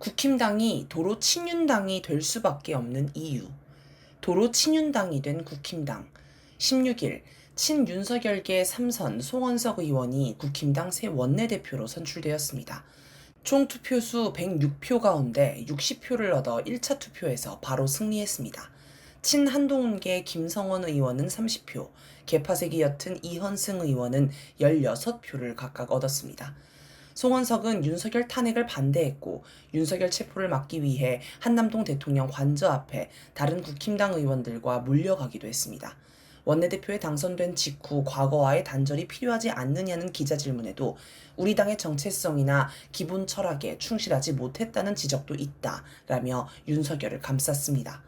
국힘당이 도로 친윤당이 될 수밖에 없는 이유. 도로 친윤당이 된 국힘당. 16일 친윤석열계 3선 송원석 의원이 국힘당 새 원내대표로 선출되었습니다. 총 투표수 106표 가운데 60표를 얻어 1차 투표에서 바로 승리했습니다. 친한동훈계 김성원 의원은 30표, 개파색이 옅은 이현승 의원은 16표를 각각 얻었습니다. 송원석은 윤석열 탄핵을 반대했고 윤석열 체포를 막기 위해 한남동 대통령 관저 앞에 다른 국힘당 의원들과 몰려가기도 했습니다. 원내대표에 당선된 직후 과거와의 단절이 필요하지 않느냐는 기자 질문에도 우리 당의 정체성이나 기본 철학에 충실하지 못했다는 지적도 있다라며 윤석열을 감쌌습니다.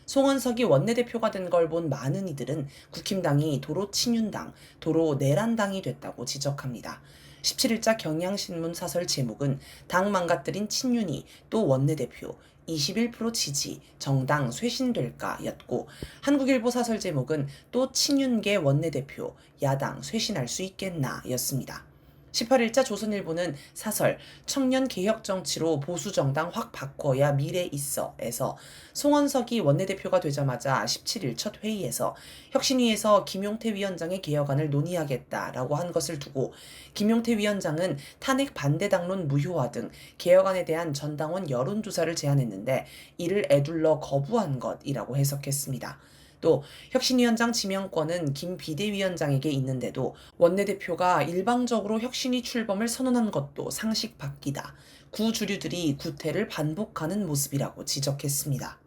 송원석이 원내대표가 된 걸 본 많은 이들은 국힘당이 도로 친윤당, 도로 내란당이 됐다고 지적합니다. 17일자 경향신문 사설 제목은 당 망가뜨린 친윤이 또 원내대표, 21% 지지, 정당 쇄신될까 였고, 한국일보 사설 제목은 또 친윤계 원내대표, 야당 쇄신할 수 있겠나 였습니다. 18일자 조선일보는 사설 청년 개혁 정치로 보수 정당 확 바꿔야 미래 있어에서 송원석이 원내대표가 되자마자 17일 첫 회의에서 혁신위에서 김용태 위원장의 개혁안을 논의하겠다라고 한 것을 두고 김용태 위원장은 탄핵 반대 당론 무효화 등 개혁안에 대한 전당원 여론조사를 제안했는데 이를 에둘러 거부한 것이라고 해석했습니다. 또 혁신위원장 지명권은 김 비대위원장에게 있는데도 원내대표가 일방적으로 혁신위 출범을 선언한 것도 상식 밖이다. 구주류들이 구태를 반복하는 모습이라고 지적했습니다.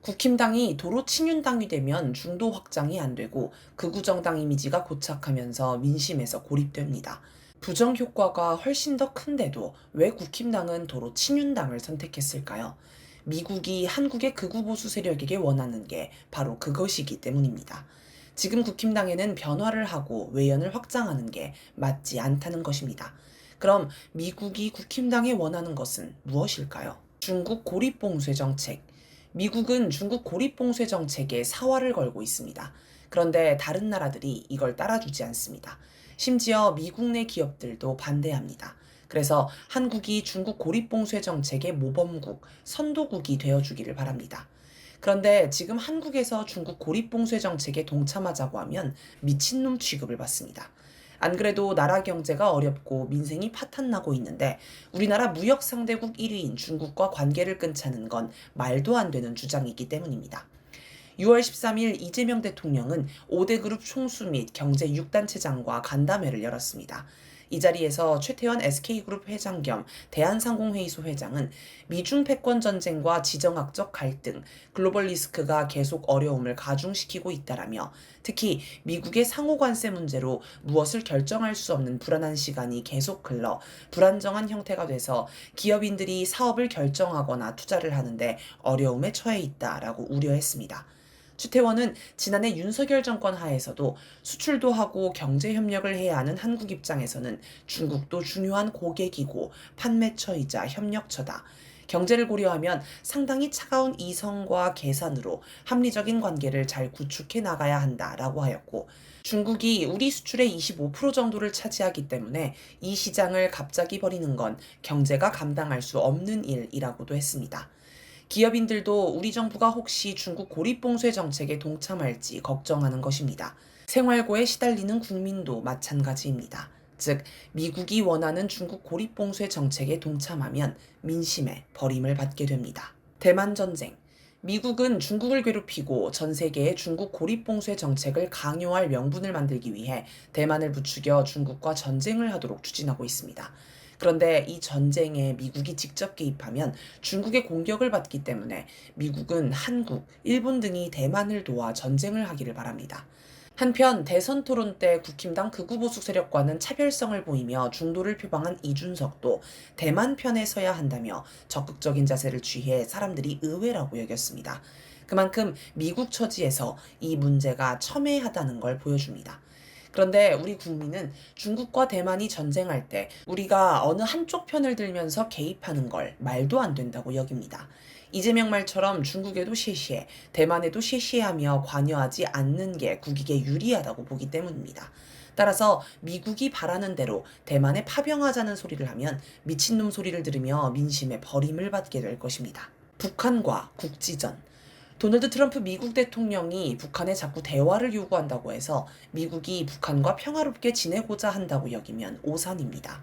국힘당이 도로 친윤당이 되면 중도 확장이 안 되고 극우 정당 이미지가 고착하면서 민심에서 고립됩니다. 부정 효과가 훨씬 더 큰데도 왜 국힘당은 도로 친윤당을 선택했을까요? 미국이 한국의 극우 보수 세력에게 원하는 게 바로 그것이기 때문입니다. 지금 국힘당에는 변화를 하고 외연을 확장하는 게 맞지 않다는 것입니다. 그럼 미국이 국힘당에 원하는 것은 무엇일까요? 중국 고립봉쇄 정책. 미국은 중국 고립봉쇄 정책에 사활을 걸고 있습니다. 그런데 다른 나라들이 이걸 따라주지 않습니다. 심지어 미국 내 기업들도 반대합니다. 그래서 한국이 중국 고립봉쇄 정책의 모범국, 선도국이 되어주기를 바랍니다. 그런데 지금 한국에서 중국 고립봉쇄 정책에 동참하자고 하면 미친놈 취급을 받습니다. 안 그래도 나라 경제가 어렵고 민생이 파탄나고 있는데 우리나라 무역 상대국 1위인 중국과 관계를 끊자는 건 말도 안 되는 주장이기 때문입니다. 6월 13일 이재명 대통령은 5대 그룹 총수 및 경제 6단체장과 간담회를 열었습니다. 이 자리에서 최태원 SK그룹 회장 겸 대한상공회의소 회장은 미중 패권 전쟁과 지정학적 갈등, 글로벌 리스크가 계속 어려움을 가중시키고 있다라며 특히 미국의 상호 관세 문제로 무엇을 결정할 수 없는 불안한 시간이 계속 흘러 불안정한 형태가 돼서 기업인들이 사업을 결정하거나 투자를 하는데 어려움에 처해 있다라고 우려했습니다. 추태원은 지난해 윤석열 정권 하에서도 수출도 하고 경제 협력을 해야 하는 한국 입장에서는 중국도 중요한 고객이고 판매처이자 협력처다. 경제를 고려하면 상당히 차가운 이성과 계산으로 합리적인 관계를 잘 구축해 나가야 한다라고 하였고 중국이 우리 수출의 25% 정도를 차지하기 때문에 이 시장을 갑자기 버리는 건 경제가 감당할 수 없는 일이라고도 했습니다. 기업인들도 우리 정부가 혹시 중국 고립봉쇄 정책에 동참할지 걱정하는 것입니다. 생활고에 시달리는 국민도 마찬가지입니다. 즉, 미국이 원하는 중국 고립봉쇄 정책에 동참하면 민심에 버림을 받게 됩니다. 대만 전쟁. 미국은 중국을 괴롭히고 전 세계에 중국 고립봉쇄 정책을 강요할 명분을 만들기 위해 대만을 부추겨 중국과 전쟁을 하도록 추진하고 있습니다. 그런데 이 전쟁에 미국이 직접 개입하면 중국의 공격을 받기 때문에 미국은 한국, 일본 등이 대만을 도와 전쟁을 하기를 바랍니다. 한편 대선 토론 때 국힘당 극우 보수 세력과는 차별성을 보이며 중도를 표방한 이준석도 대만 편에 서야 한다며 적극적인 자세를 취해 사람들이 의외라고 여겼습니다. 그만큼 미국 처지에서 이 문제가 첨예하다는 걸 보여줍니다. 그런데 우리 국민은 중국과 대만이 전쟁할 때 우리가 어느 한쪽 편을 들면서 개입하는 걸 말도 안 된다고 여깁니다. 이재명 말처럼 중국에도 시시해, 대만에도 시시해하며 관여하지 않는 게 국익에 유리하다고 보기 때문입니다. 따라서 미국이 바라는 대로 대만에 파병하자는 소리를 하면 미친놈 소리를 들으며 민심의 버림을 받게 될 것입니다. 북한과 국지전. 도널드 트럼프 미국 대통령이 북한에 자꾸 대화를 요구한다고 해서 미국이 북한과 평화롭게 지내고자 한다고 여기면 오산입니다.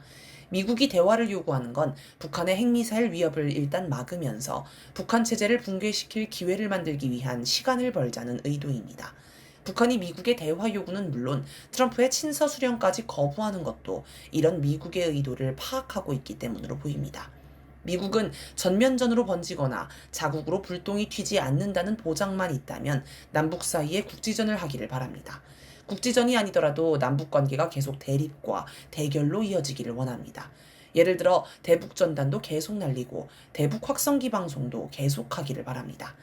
미국이 대화를 요구하는 건 북한의 핵미사일 위협을 일단 막으면서 북한 체제를 붕괴시킬 기회를 만들기 위한 시간을 벌자는 의도입니다. 북한이 미국의 대화 요구는 물론 트럼프의 친서 수령까지 거부하는 것도 이런 미국의 의도를 파악하고 있기 때문으로 보입니다. 미국은 전면전으로 번지거나 자국으로 불똥이 튀지 않는다는 보장만 있다면 남북 사이에 국지전을 하기를 바랍니다. 국지전이 아니더라도 남북 관계가 계속 대립과 대결로 이어지기를 원합니다. 예를 들어 대북전단도 계속 날리고 대북 확성기 방송도 계속하기를 바랍니다.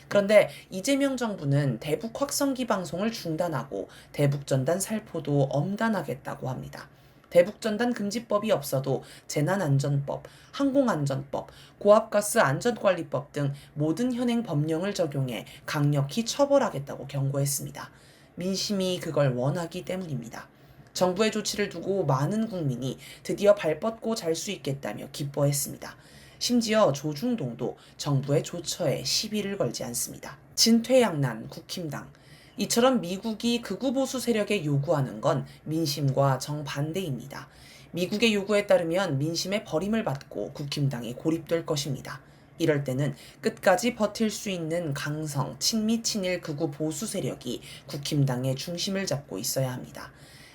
그런데 이재명 정부는 대북 확성기 방송을 중단하고 대북전단 살포도 엄단하겠다고 합니다. 대북전단 금지법이 없어도 재난안전법, 항공안전법, 고압가스 안전관리법 등 모든 현행 법령을 적용해 강력히 처벌하겠다고 경고했습니다. 민심이 그걸 원하기 때문입니다. 정부의 조치를 두고 많은 국민이 드디어 발 뻗고 잘 수 있겠다며 기뻐했습니다. 심지어 조중동도 정부의 조처에 시비를 걸지 않습니다. 진퇴양난 국힘당. 이처럼 미국이 극우 보수 세력에 요구하는 건 민심과 정반대입니다. 미국의 요구에 따르면 민심의 버림을 받고 국힘당이 고립될 것입니다. 이럴 때는 끝까지 버틸 수 있는 강성, 친미, 친일, 극우 보수 세력이 국힘당의 중심을 잡고 있어야 합니다.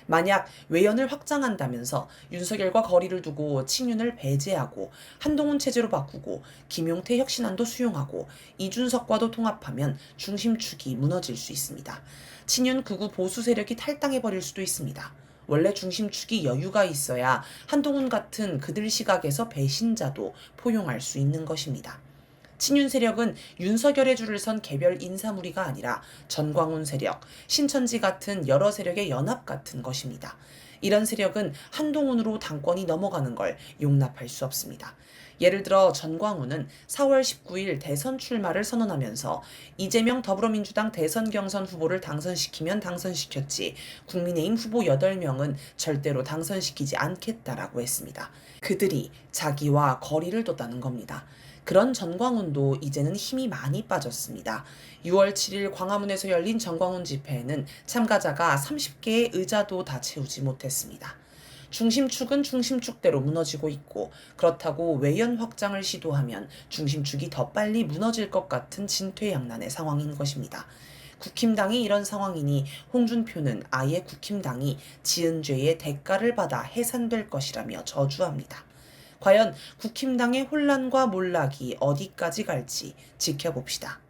만약 외연을 확장한다면서 윤석열과 거리를 두고 친윤을 배제하고 한동훈 체제로 바꾸고 김용태 혁신안도 수용하고 이준석과도 통합하면 중심축이 무너질 수 있습니다. 친윤 극우 보수 세력이 탈당해버릴 수도 있습니다. 원래 중심축이 여유가 있어야 한동훈 같은 그들 시각에서 배신자도 포용할 수 있는 것입니다. 친윤 세력은 윤석열의 줄을 선 개별 인사무리가 아니라 전광훈 세력, 신천지 같은 여러 세력의 연합 같은 것입니다. 이런 세력은 한동훈으로 당권이 넘어가는 걸 용납할 수 없습니다. 예를 들어 전광훈은 4월 19일 대선 출마를 선언하면서 이재명 더불어민주당 대선 경선 후보를 당선시키면 당선시켰지 국민의힘 후보 8명은 절대로 당선시키지 않겠다라고 했습니다. 그들이 자기와 거리를 뒀다는 겁니다. 그런 전광훈도 이제는 힘이 많이 빠졌습니다. 6월 7일 광화문에서 열린 전광훈 집회에는 참가자가 30개의 의자도 다 채우지 못했습니다. 중심축은 중심축대로 무너지고 있고 그렇다고 외연 확장을 시도하면 중심축이 더 빨리 무너질 것 같은 진퇴양난의 상황인 것입니다. 국힘당이 이런 상황이니 홍준표는 아예 국힘당이 지은 죄의 대가를 받아 해산될 것이라며 저주합니다. 과연 국힘당의 혼란과 몰락이 어디까지 갈지 지켜봅시다.